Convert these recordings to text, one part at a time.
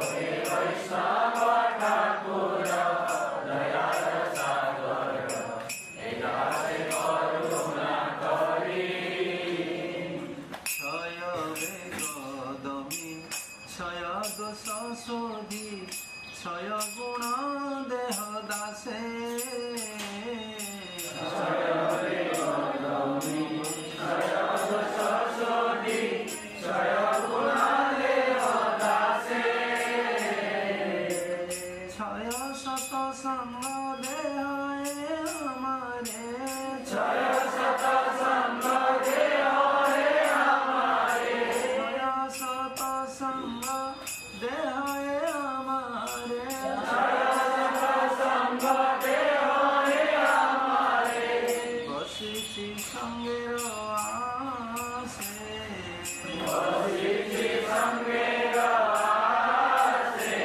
हे वैष्णव ठाकुर दयार सागर हे दासे करुणा करी क्षय वेगदमी क्षय दोष शोधी क्षय गुण देह दासे क्षय वेगदमी क्षय दोष शोधी क्षय गुण देह दासे क्षय सत संग देह हमारे क्षय सत संग देह हमारे क्षय सत संग देह हमारे क्षय सत संग देह हमारे बसिछि संगेर आसे बसिछि संगेर आसे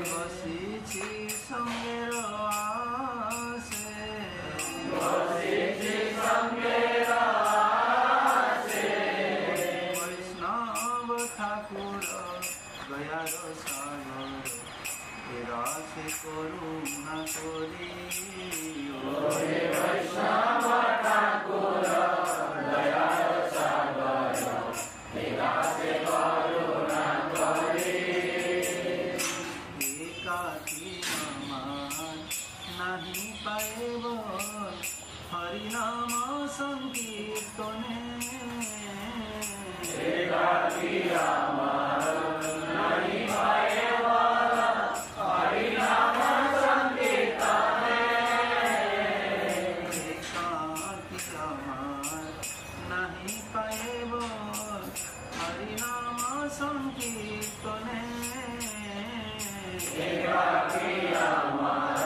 बसिछि संगेर आसे बसिछि संगेर आसे वैष्णव ठाकुर दयार सागर हे दासे करुणा करी हे वैष्णव ठाकुर दयार सागर हे दासे करुणा करी एकाकी मान नहीं पाएब हरिनाम संकीर्तने एकाकी मान नहीं पाएब हरिनाम संकीर्तने एकाकी मान नहीं पाएब हरिनाम संकीर्तने एकाकी मान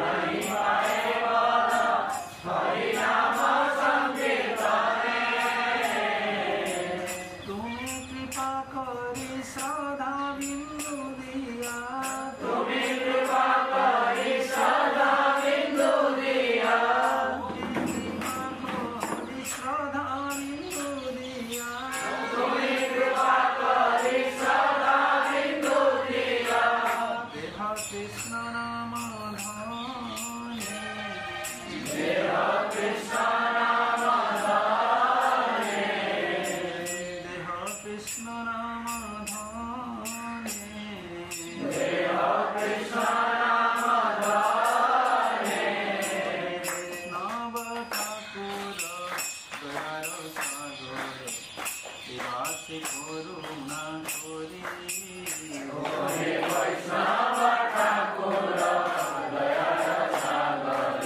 नहीं पाएब हरिनाम संकीर्तने तुम्हें कृपा करी श्रद्धा बिंदु दिया तुम्हें कृपा करी श्रद्धा बिंदु दिया श्रद्धा बिंदु दिया तुम्हें कृपा करी श्रद्धा बिंदु दिया देह कृष्ण नाम धने देह कृष्ण नाम धने देह कृष्ण नाम धने देह कृष्ण नाम धने वैष्णव ठाकुर दयार सागर हे दासे करुणा करी हे वैष्णव ठाकुर दयार सागर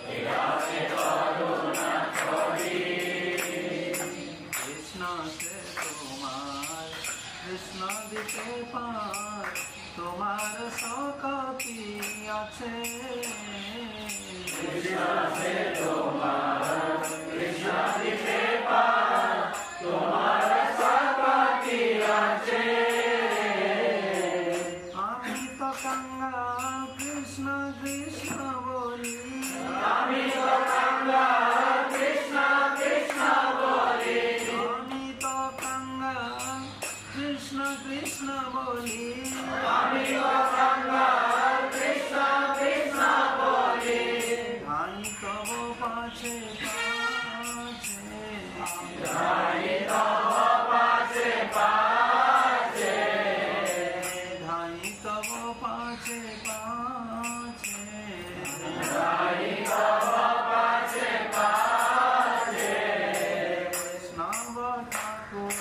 हे दासे करुणा करी कृष्ण से तुम्हार कृष्ण दिते पार तुम्हार सकती আছে कृष्ण से तुम्हार कृष्ण दिते पार तुम्हार सकती আছে আমি তো কাঙ্গাল কৃষ্ণ কৃষ্ণ বলি আমি তো কাঙ্গাল কৃষ্ণ কৃষ্ণ বলি আমি তো কাঙ্গাল কৃষ্ণ কৃষ্ণ বলি আমি তো কাঙ্গাল কৃষ্ণ কৃষ্ণ বলি ধাই তব পাছে পাছে ধাই তব পাছে পাছে ধাই তব পাছে পাছে ধাই তব পাছে পাছে বৈষ্ণব ঠাকুর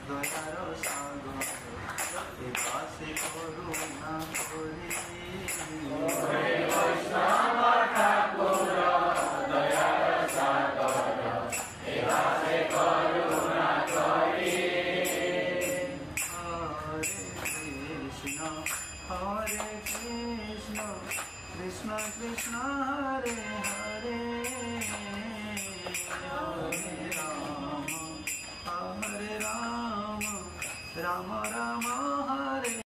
দয়ার সাগর हे दासे करुणा करी हे वैष्णव ठाकुर दयार सागर हे दासे करुणा करी हरे कृष्ण कृष्ण कृष्ण हरे हरे हरे राम राम राम